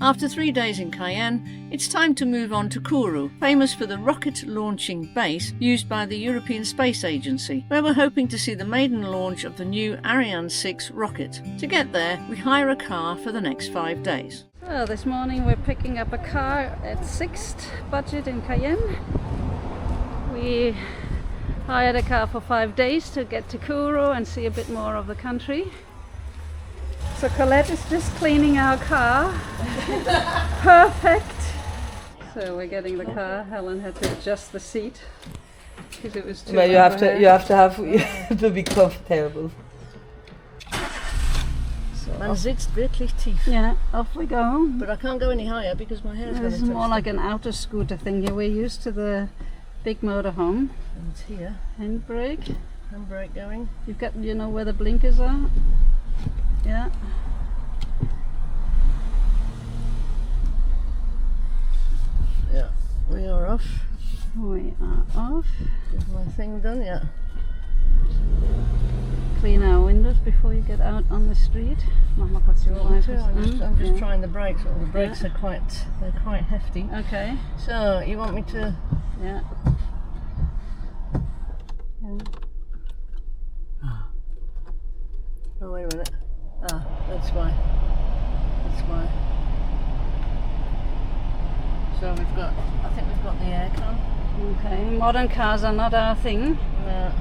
After 3 days in Cayenne, it's time to move on to Kourou, famous for the rocket launching base used by the European Space Agency, where we're hoping to see the maiden launch of the new Ariane 6 rocket. To get there, we hire a car for the next 5 days. So this morning we're picking up a car at 6th budget in Cayenne. We hired a car for 5 days to get to Kourou and see a bit more of the country. So Colette is just cleaning our car. Perfect! So we're getting the car. Helen had to adjust the seat because it was too But you have to be comfortable. Man sitzt wirklich tief. Yeah, off we go. But I can't go any higher because my hair is going to This is more like an outer scooter thing here. We're used to the big motorhome. And it's here. Handbrake. Handbrake going. You've got, you know where the blinkers are? Yeah. Yeah, we are off. We are off. Is my thing done? Yeah. Clean our windows before you get out on the street. Mama, what's your I'm just trying the brakes. Well, the brakes are quite hefty. Okay. So you want me to? Yeah. Oh wait a minute. Ah, that's why. That's why. So I think we've got the aircon. Okay. Modern cars are not our thing. No.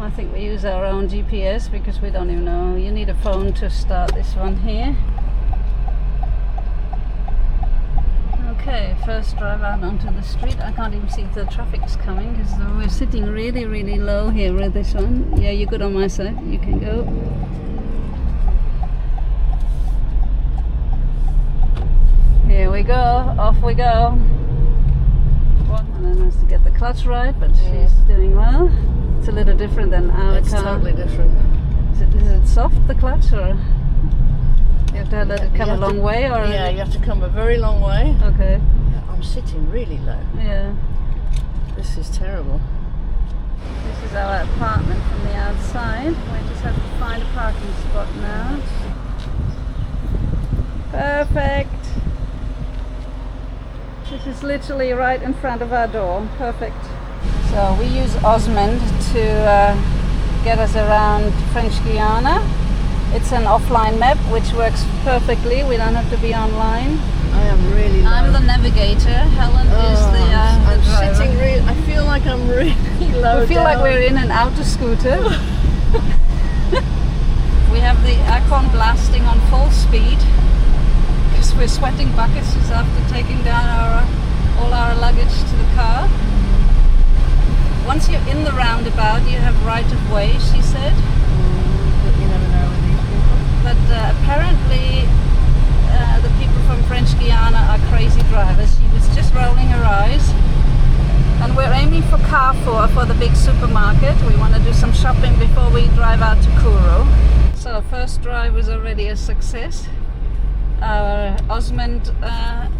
I think we use our own GPS because we don't even know. You need a phone to start this one here. Okay, first drive out onto the street. I can't even see if the traffic's coming because we're sitting really, really low here with this one. Yeah, you're good on my side. You can go. Here we go. Off we go. And then has to get the clutch right, but she's doing well. It's a little different than our It's car. totally different. Is it soft, the clutch, or you have to let it come a long way? Or yeah, you have to come a very long way. Okay. I'm sitting really low. Yeah. This is terrible. This is our apartment from the outside. We just have to find a parking spot now. Perfect. This is literally right in front of our door. Perfect. So we use Osmond to get us around French Guiana. It's an offline map which works perfectly. We don't have to be online. I am really low. I'm the navigator. Helen is the driver. Sitting really. I feel like I'm really low. We feel like we're in an outer scooter. We have the aircon blasting on full speed because we're sweating buckets just after taking down all our luggage to the car. Once you're in the roundabout, you have right of way, she said. But you never know with these people. But apparently, the people from French Guiana are crazy drivers. She was just rolling her eyes. And we're aiming for Carrefour, for the big supermarket. We want to do some shopping before we drive out to Kourou. So first drive was already a success. Our Osmond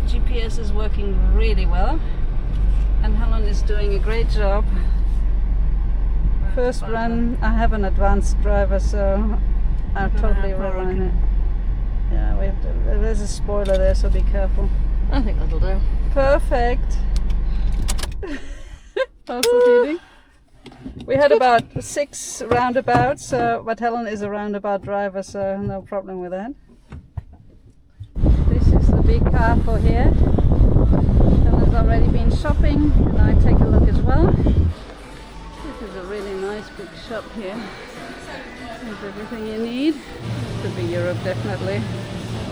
GPS is working really well. And Helen is doing a great job. First run, I have an advanced driver, so I'll totally rely on it. Yeah, we have to. There's a spoiler there, so be careful. I think that'll do. Perfect. How's the feeling? We had about 6 roundabouts, but Helen is a roundabout driver, so no problem with that. This is the big Carrefour here. Helen's already been shopping, and I take a look as well. This is a really nice big shop here. There's everything you need. Could be Europe, definitely.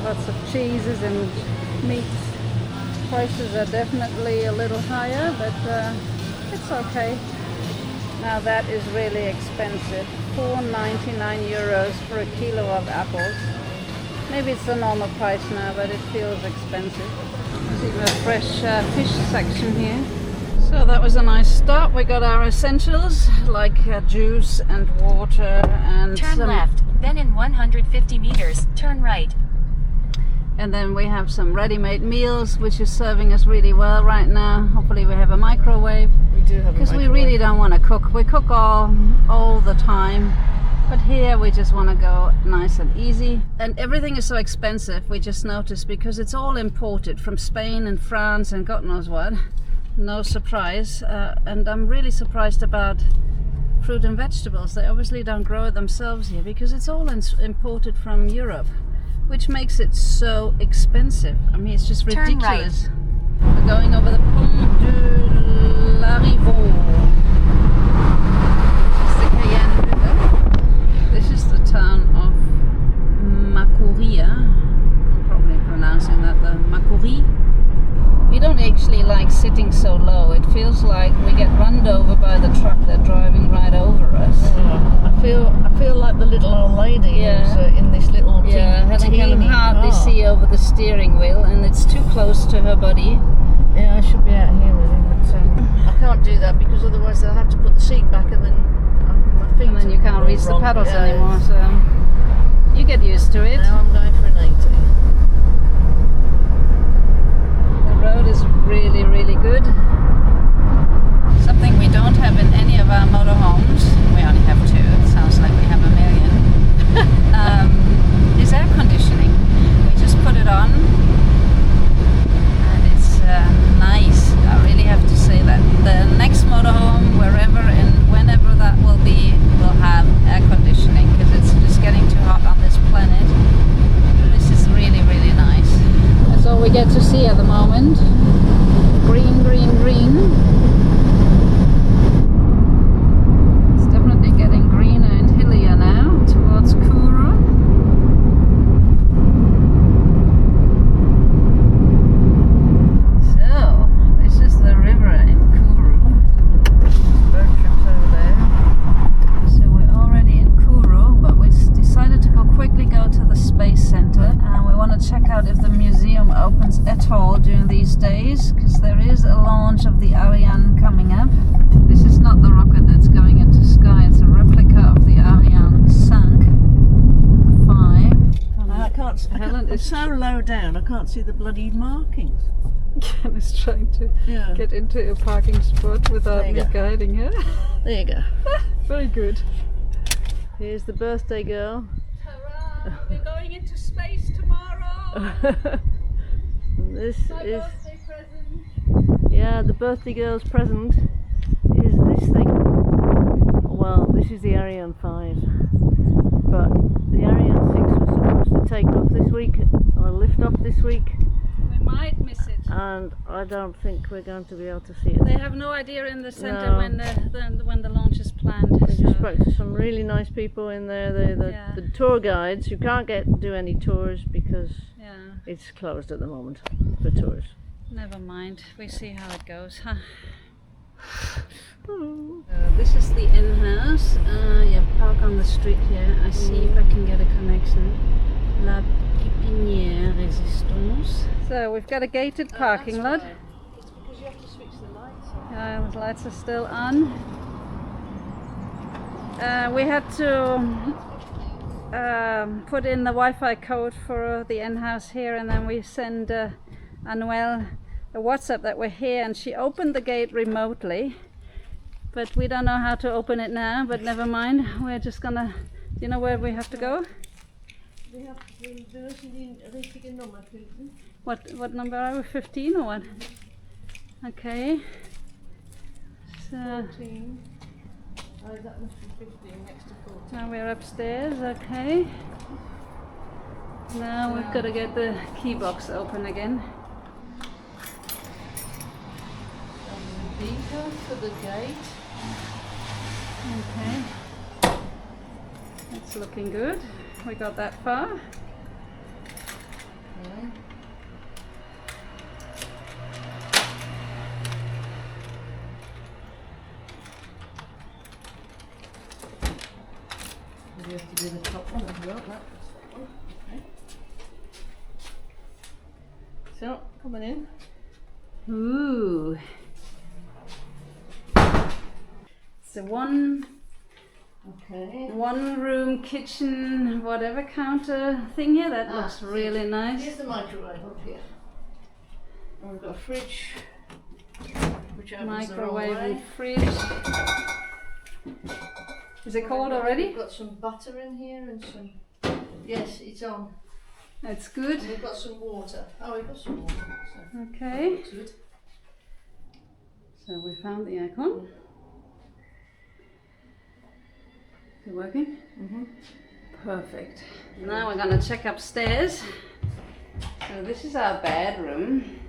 Lots of cheeses and meats. Prices are definitely a little higher, but it's okay. Now that is really expensive. €4.99 for a kilo of apples. Maybe it's the normal price now, but it feels expensive. There's even a fresh fish section here. So that was a nice start. We got our essentials like juice and water and turn left, then in 150 meters, turn right. And then we have some ready-made meals, which is serving us really well right now. Hopefully we have a microwave. We do have a microwave. Because we really don't want to cook. We cook all the time. But here we just want to go nice and easy. And everything is so expensive, we just noticed, because it's all imported from Spain and France and God knows what. No surprise. And I'm really surprised about fruit and vegetables. They obviously don't grow it themselves here because it's all imported from Europe, which makes it so expensive. I mean, it's just Turn ridiculous. We're going over the Pont de l'Arrivaux. This is the Cayenne River. This is the town of Macouria. I'm probably pronouncing that the Macourie. We don't actually like sitting so low. It feels like we get run over by the truck. They're driving right over us. I feel like the little old lady who's in this little and I can hardly car. see over the steering wheel, and it's too close to her body. Yeah, I should be out here with him, but I can't do that because otherwise they'll have to put the seat back and then my feet. And then you can't are reach the wrong. pedals Yeah, anymore, so you get used to it. Now I'm going for an 80. The road is really, really good. Something we don't have in any of our motorhomes, we only have two, it sounds like we have a million, is air conditioning. We just put it on and it's nice. I really have to say that the next motorhome, wherever and whenever that will be, will have air conditioning because it's just getting too hot on this planet. This is really, really nice. That's all we get to see at the moment. Green, green, green. It's definitely getting greener and hillier now towards Kourou. So, this is the river in Kourou. Road trips over there. So we're already in Kourou, but we decided to quickly go to the Space Centre, and we want to check out if the museum opens at all during these days, because there is a launch of the Ariane coming up. This is not the rocket that's going into sky, it's a replica of the Ariane 5. I can't. Helen It's is so low down. I can't see the bloody markings. Ken is trying to get into a parking spot without There me you go. guiding her. There you go. Very good. Here's the birthday girl. Hurrah! We're going into space tomorrow! This My is birthday present. the birthday girl's present is this thing. Well, this is the Ariane 5, but the Ariane 6 was supposed to take off this week or lift off this week, We might miss it. and I don't think we're going to be able to see it. They have no idea in the centre No. when the launch is planned. We just so- spoke to some really nice people in there. The tour guides who can't do any tours because Yeah, it's closed at the moment for tours. never mind. We see how it goes. Huh? This is the in-house. Park on the street here. I see if I can get a connection. La Pépinière Résistance. So we've got a gated parking lot. It's because you have to switch the lights on. The lights are still on. We had to put in the Wi-Fi code for the in-house here, and then we send Anuel a WhatsApp that we're here, and she opened the gate remotely, but we don't know how to open it now, but never mind. We're just gonna, do you know where we have to go? We have to do the richtige nummer fyllden. What number are we, 15 or what? Okay. So 14. Oh, that must be 15 next to 14. now we're upstairs, okay. Now we've got to get the key box open again. And the details for the gate. Okay. That's looking good. We got that far. Okay. We have to do the top one as well. That one. Okay. So, coming in. Ooh. It's a one room kitchen, whatever counter thing here. That looks really nice. Here's the microwave up here. And we've got a fridge, which opens the wrong Microwave way. and fridge. Is it cold already? We've got some butter in here and some... Yes, it's on. That's good. And we've got some water. Oh, we've got some water. So Okay. that's good. So we found the aircon. Is it working? Mm-hmm. Perfect. Now we're gonna check upstairs. So this is our bedroom.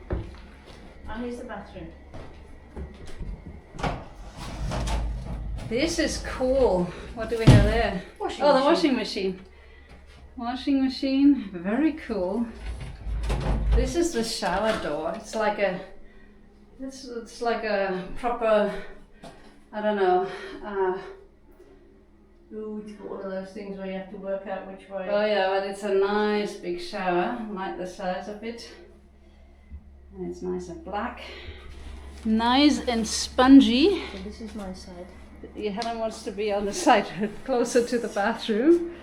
And here's the bathroom. This is cool. What do we have there? Washing The machine. washing machine. Washing machine, very cool. This is the shower door. It's like a, it's like a proper, I don't know. Ooh, it's got one of those things where you have to work out which way. Oh yeah, but it's a nice big shower. I like the size of it. And it's nice and black. Nice and spongy. So this is my side. Helen wants to be on the side closer to the bathroom.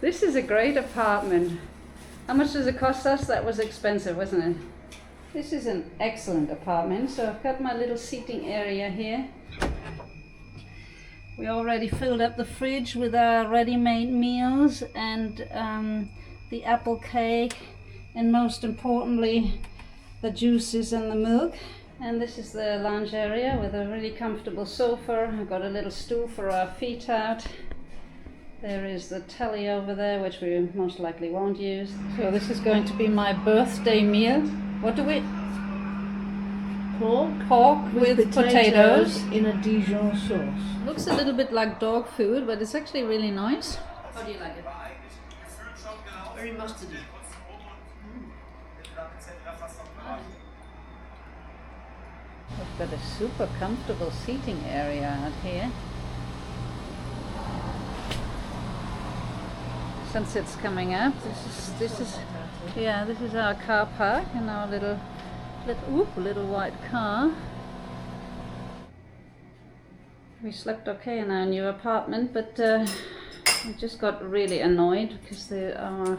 This is a great apartment. How much does it cost us? That was expensive, wasn't it? This is an excellent apartment. So I've got my little seating area here. We already filled up the fridge with our ready-made meals and the apple cake, and most importantly, the juices and the milk. And this is the lounge area with a really comfortable sofa. I've got a little stool for our feet out. There is the telly over there, which we most likely won't use. So this is going to be my birthday meal. What do we... Pork with potatoes. in a Dijon sauce. Looks a little bit like dog food, but it's actually really nice. How do you like it? Very mustardy. We've got a super comfortable seating area out here. Sunset's coming up. This is our car park and our little white car. We slept okay in our new apartment, but we just got really annoyed because there are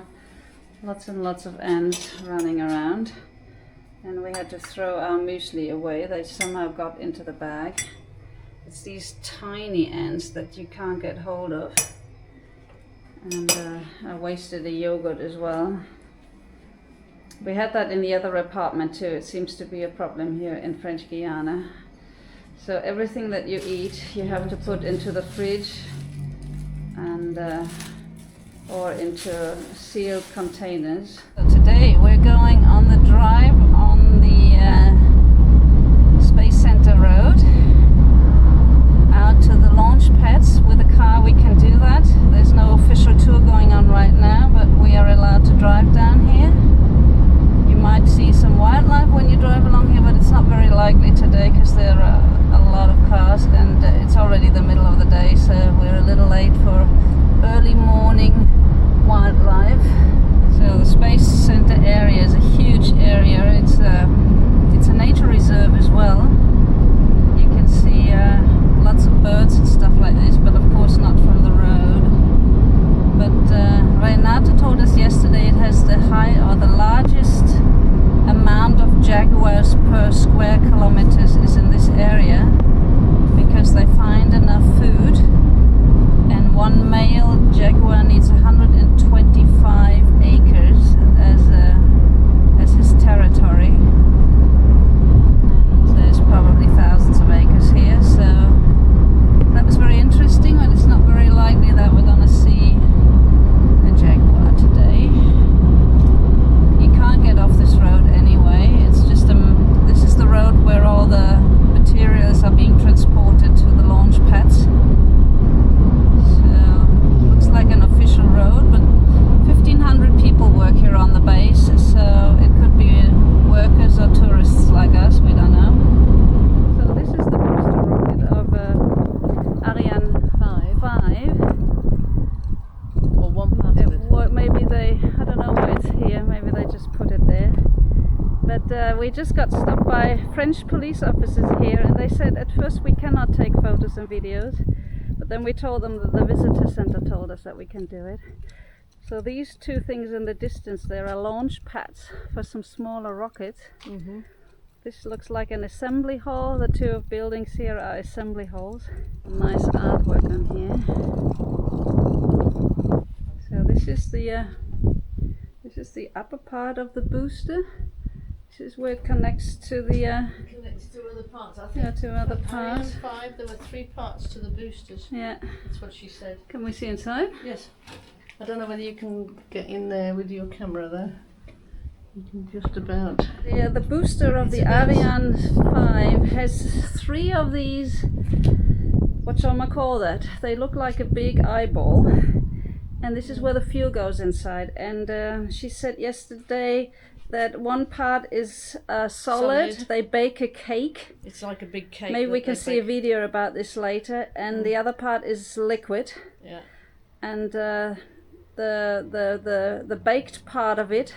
lots and lots of ants running around, and we had to throw our muesli away. They somehow got into the bag. It's these tiny ants that you can't get hold of. And I wasted a yogurt as well. We had that in the other apartment too. It seems to be a problem here in French Guiana. So everything that you eat, you have to put into the fridge and or into sealed containers. So today we're going on the drive on the Space Centre road out to the launch pads. With a car we can do that. There's no official tour going on right now, but we are allowed to drive down here. You might see some wildlife when you drive along here, but it's not very likely today because there are a lot of cars and it's already the middle of the day, so we're a little late for early morning wildlife. So the Space Centre area is a huge area. It's a nature reserve as well. You can see lots of birds and stuff like this, but of course not from the road. But Renata told us yesterday it has the largest amount of jaguars per square kilometers is in this area, because they find enough food, and one male jaguar needs 125 acres as his territory. And there's probably thousands of acres here, so that was very interesting, but it's not very likely that we're going to see a jaguar today. You can't get off this road anyway. It's just this is the road where all the materials are being transported to the launch pads. So looks like an official road, but 1,500 people work here on the base, so it could be workers or tourists like us, we don't know. So this is the booster rocket of Ariane 5. Or one part of it. Maybe I don't know why it's here, maybe they just put it there. But we just got stopped by French police officers here, and they said at first we cannot take photos and videos, but then we told them that the visitor center told us that we can do it. So these two things in the distance there are launch pads for some smaller rockets. Mm-hmm. This looks like an assembly hall. The two buildings here are assembly halls. Nice artwork on here. So this is the upper part of the booster. This is where it connects to the Connects to other parts. I yeah, think to other for Ariane parts. 5 there were 3 parts to the boosters. Yeah. That's what she said. Can we see inside? Yes. I don't know whether you can get in there with your camera though. You can just about. Yeah, the booster of the Ariane 5 has 3 of these. What shall I call that? They look like a big eyeball. And this is where the fuel goes inside. And she said yesterday that one part is solid. They bake a cake. It's like a big cake. Maybe we that can they see a bake. video about this later. And the other part is liquid. Yeah. And the baked part of it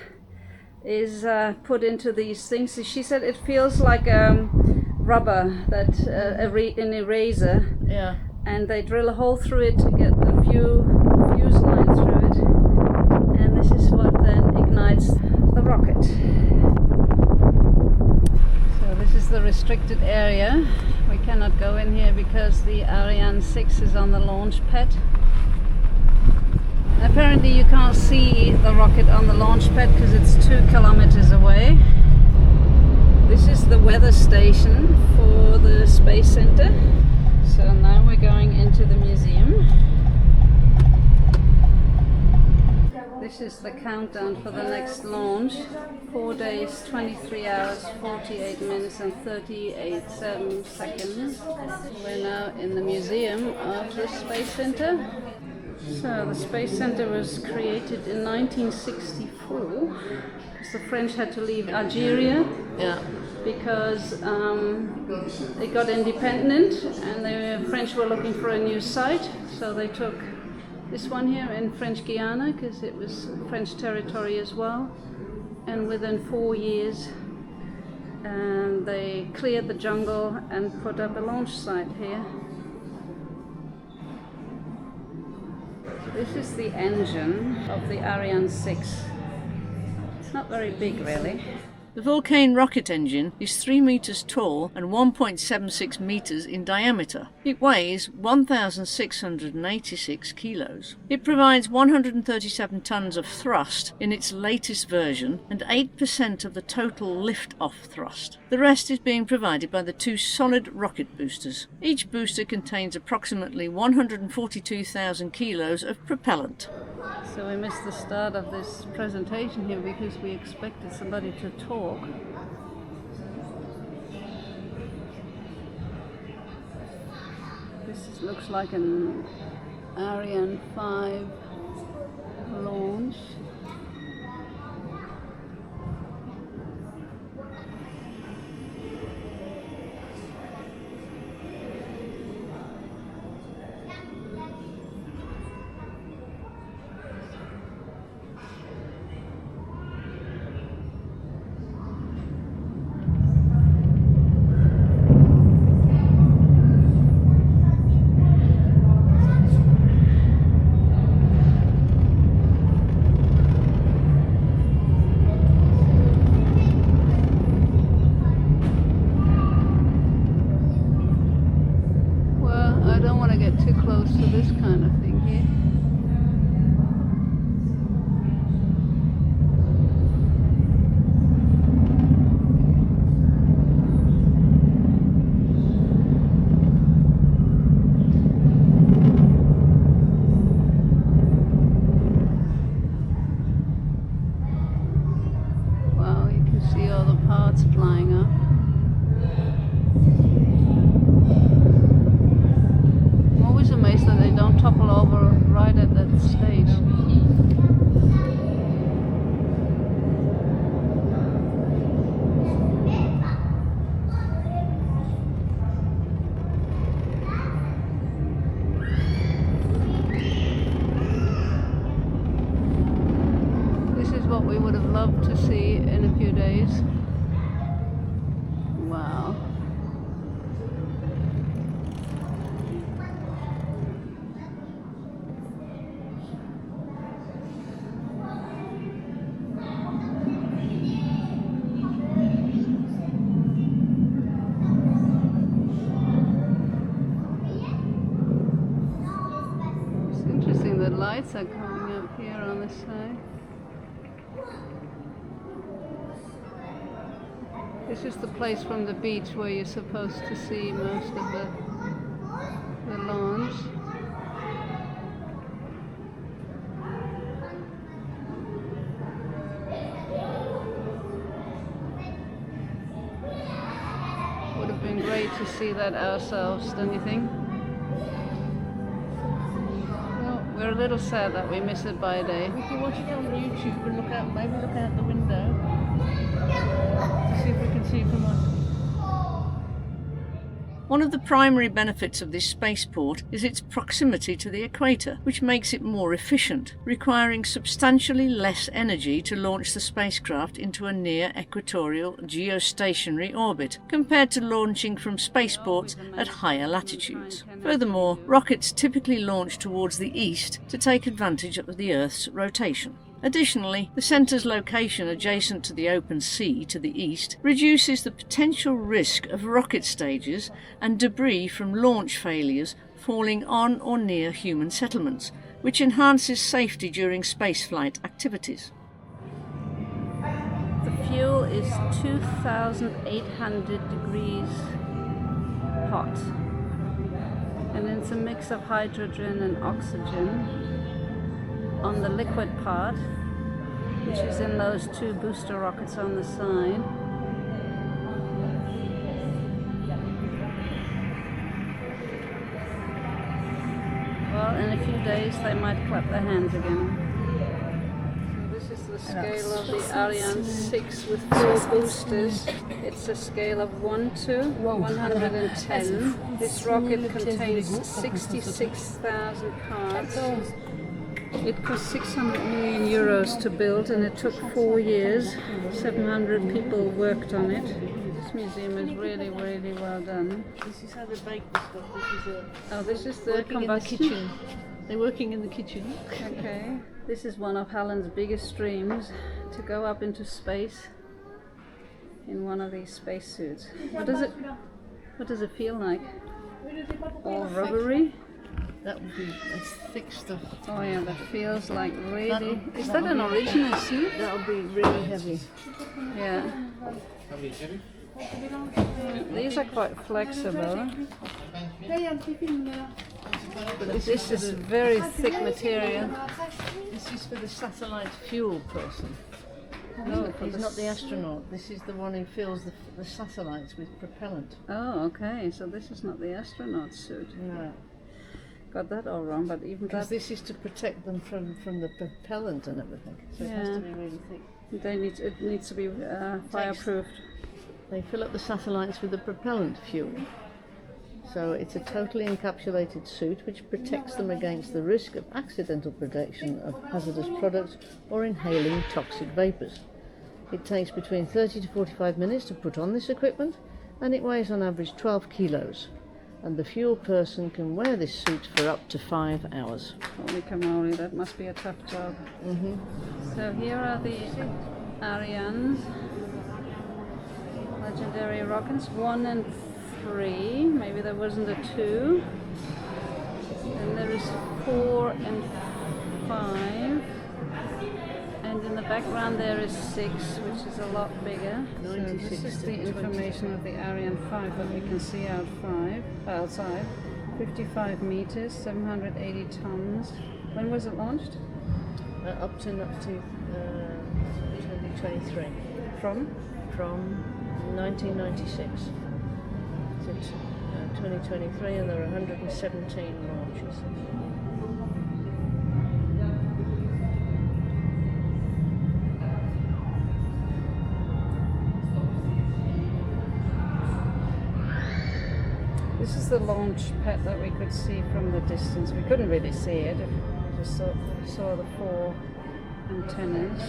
is put into these things. She said it feels like rubber, that an eraser. Yeah. And they drill a hole through it to get the fuse line through it, and this is what then ignites the rocket. So this is the restricted area. We cannot go in here because the Ariane 6 is on the launch pad. Apparently you can't see the rocket on the launch pad because it's 2 kilometers away. This is the weather station for the Space Center. So now we're going into the museum. This is the countdown for the next launch. 4 days, 23 hours, 48 minutes and 38 seconds. We're now in the museum of the Space Center. So the Space Center was created in 1964 because the French had to leave Algeria. Yeah. Because it got independent and the French were looking for a new site, so they took this one here in French Guiana because it was French territory as well. And within 4 years they cleared the jungle and put up a launch site here. This is the engine of the Ariane 6. It's not very big really. The Vulcain rocket engine is 3 meters tall and 1.76 meters in diameter. It weighs 1,686 kilos. It provides 137 tons of thrust in its latest version and 8% of the total lift-off thrust. The rest is being provided by the 2 solid rocket boosters. Each booster contains approximately 142,000 kilos of propellant. So we missed the start of this presentation here because we expected somebody to talk. This looks like an Ariane 5 launch. what we would have loved to see in a few days. Wow. lights are coming up here on this side. This is the place from the beach where you're supposed to see most of the launch. Would have been great to see that ourselves, don't you think? Well, we're a little sad that we missed it by a day. We can watch it on YouTube and maybe look out the window to see if we can see it from us. One of the primary benefits of this spaceport is its proximity to the equator, which makes it more efficient, requiring substantially less energy to launch the spacecraft into a near equatorial geostationary orbit, compared to launching from spaceports at higher latitudes. Furthermore, rockets typically launch towards the east to take advantage of the Earth's rotation. Additionally, the centre's location adjacent to the open sea to the east reduces the potential risk of rocket stages and debris from launch failures falling on or near human settlements, which enhances safety during spaceflight activities. The fuel is 2,800 degrees hot, and it's a mix of hydrogen and oxygen on the liquid part, which is in those two booster rockets on the side. Well, in a few days they might clap their hands again. So this is the scale of the Ariane 6 with 4 boosters. It's a scale of 1 to 110. This rocket contains 66,000 parts. It cost 600 million euros to build, and it took 4 years. 700 people worked on it. This museum is really, really well done. This is how they bake the stuff. This is the Working in the combustion. kitchen. They're working in the kitchen. Okay. This is one of Helen's biggest dreams, to go up into space in one of these spacesuits. What does it feel like? All rubbery? That would be thick stuff. Oh yeah, that feels like really... Is that an original suit? That would be really heavy. Yeah. These are quite flexible. But this is very thick material. This is for the satellite fuel person. No, he's not the astronaut. This is the one who fills the satellites with propellant. Oh, okay. So this is not the astronaut suit. No. Got that all wrong, but even Because that... this is to protect them from the propellant and everything. So it has to be really thick. It needs to be fireproofed. They fill up the satellites with the propellant fuel. So it's a totally encapsulated suit which protects them against the risk of accidental production of hazardous products or inhaling toxic vapours. It takes between 30 to 45 minutes to put on this equipment, and it weighs on average 12 kilos. And the fuel person can wear this suit for up to 5 hours. Holy camoli, that must be a tough job. So here are the Arianes, legendary rockets, 1 and 3. Maybe there wasn't a 2. And there is 4 and 5. And in the background there is 6, which is a lot bigger. So this is the information of the Ariane 5 that we can see outside. 55 meters, 780 tons. When was it launched? Up to 2023. From? From 1996 to 2023, and there are 117 launches. This is the launch pad that we could see from the distance. We couldn't really see it. We just saw the 4 antennas.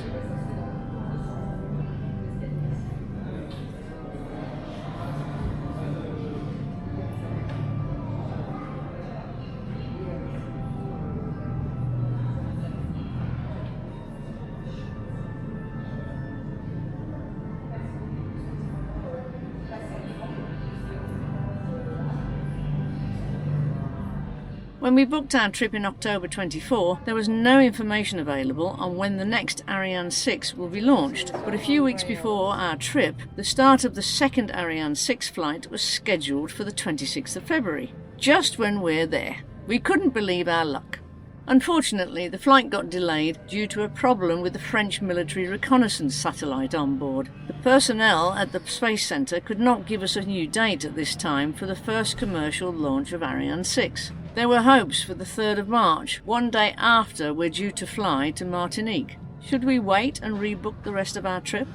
When we booked our trip in October 24, there was no information available on when the next Ariane 6 will be launched. But a few weeks before our trip, the start of the second Ariane 6 flight was scheduled for the 26th of February, just when we're there. We couldn't believe our luck. Unfortunately, the flight got delayed due to a problem with the French military reconnaissance satellite on board. The personnel at the Space Centre could not give us a new date at this time for the first commercial launch of Ariane 6. There were hopes for the 3rd of March, one day after we're due to fly to Martinique. Should we wait and rebook the rest of our trip?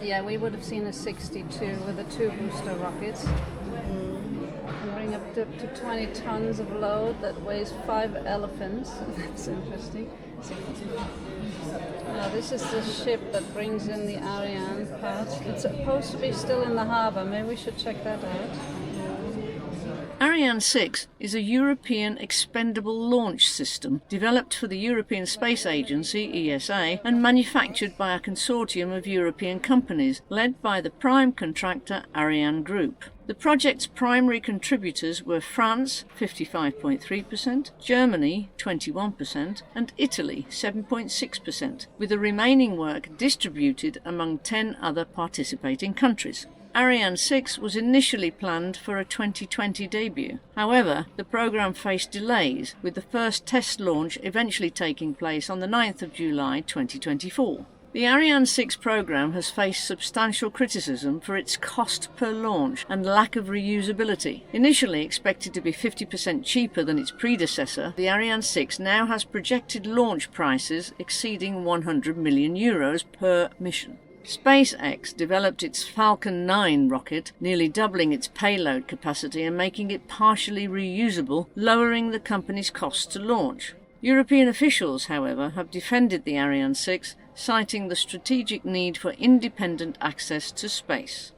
Yeah, we would have seen a 62 with the 2 booster rockets. And bring up to 20 tons of load that weighs 5 elephants. That's interesting. Now, this is the ship that brings in the Ariane parts. It's supposed to be still in the harbour. Maybe we should check that out. Ariane 6 is a European expendable launch system developed for the European Space Agency, ESA, and manufactured by a consortium of European companies led by the prime contractor Ariane Group. The project's primary contributors were France, 55.3%, Germany, 21%, and Italy, 7.6%, with the remaining work distributed among 10 other participating countries. Ariane 6 was initially planned for a 2020 debut. However, the programme faced delays, with the first test launch eventually taking place on the 9th of July 2024. The Ariane 6 programme has faced substantial criticism for its cost per launch and lack of reusability. Initially expected to be 50% cheaper than its predecessor, the Ariane 6 now has projected launch prices exceeding €100 million per mission. SpaceX developed its Falcon 9 rocket, nearly doubling its payload capacity and making it partially reusable, lowering the company's costs to launch. European officials, however, have defended the Ariane 6, citing the strategic need for independent access to space.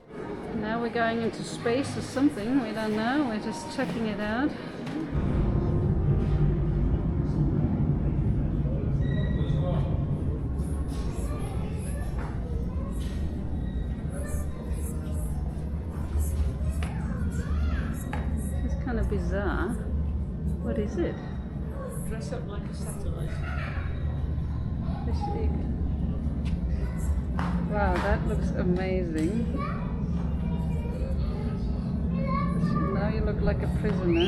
Now we're going into space or something, we don't know, we're just checking it out. It's kind of bizarre. What is it? Dress up like a satellite. Wow, that looks amazing. Now you look like a prisoner.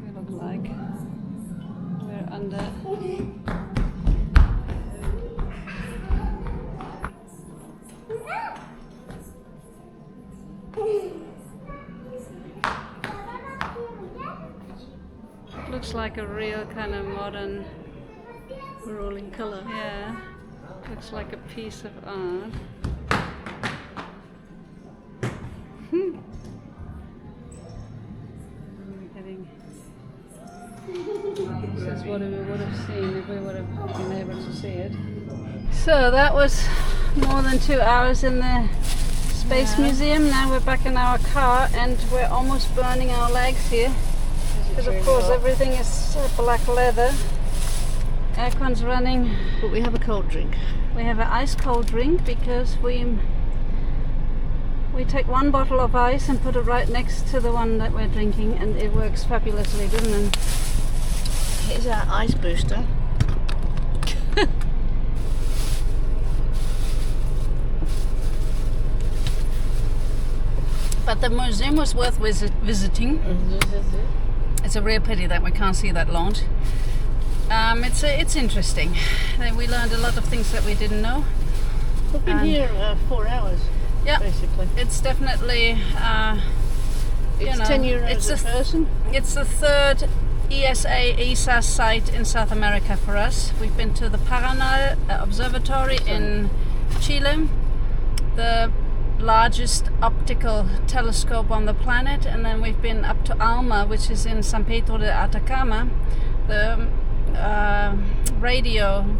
You look like we're under. Looks like a real kind of modern Rolling colour. Yeah, looks like a piece of art. This is what we would have seen if we would have been able to see it. So that was more than 2 hours in the Space Museum. Now we're back in our car and we're almost burning our legs here. Because of course everything is black leather. Aircon's running. But we have a cold drink. We have an ice cold drink because we take one bottle of ice and put it right next to the one that we're drinking, and it works fabulously, doesn't it? Here's our ice booster. But the museum was worth visiting. It's a real pity that we can't see that launch. It's interesting. We learned a lot of things that we didn't know. We've been here 4 hours. Yeah, basically. It's definitely. It's €10 a person. It's the third ESA site in South America for us. We've been to the Paranal Observatory in Chile, the largest optical telescope on the planet, and then we've been up to ALMA, which is in San Pedro de Atacama, the radios,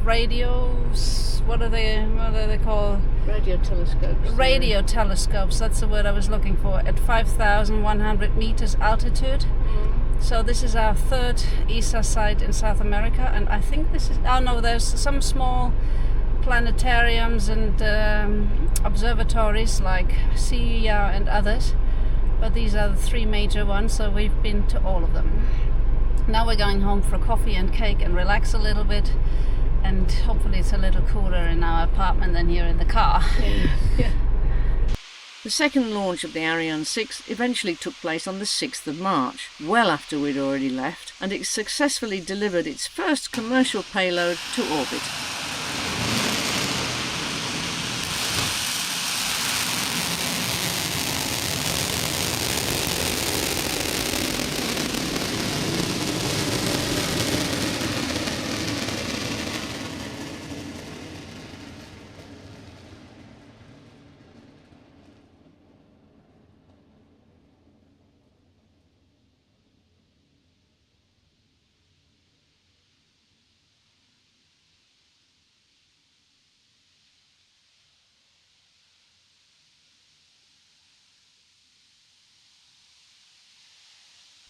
what are they called? Radio telescopes. Radio telescopes, that's the word I was looking for, at 5,100 meters altitude. So this is our third ESA site in South America, and I think this is, there's some small planetariums and observatories like CER and others, but these are the three major ones, so we've been to all of them. Now we're going home for coffee and cake and relax a little bit, and hopefully it's a little cooler in our apartment than here in the car. Yeah. The second launch of the Ariane 6 eventually took place on the 6th of March, well after we'd already left, and it successfully delivered its first commercial payload to orbit.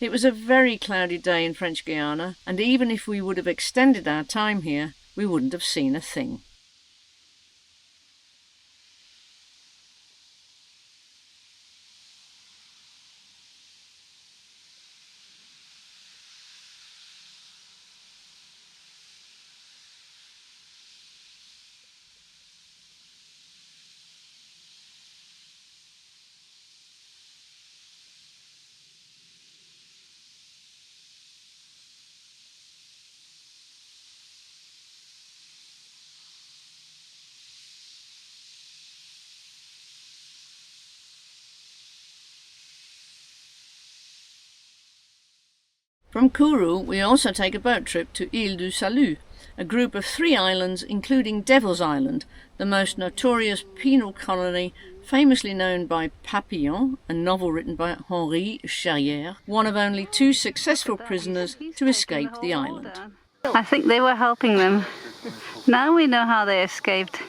It was a very cloudy day in French Guiana, and even if we would have extended our time here, we wouldn't have seen a thing. From Kourou, we also take a boat trip to Île du Salut, a group of 3 islands including Devil's Island, the most notorious penal colony famously known by Papillon, a novel written by Henri Charrière, one of only 2 successful prisoners to escape the island. I think they were helping them. Now we know how they escaped.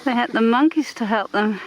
They had the monkeys to help them.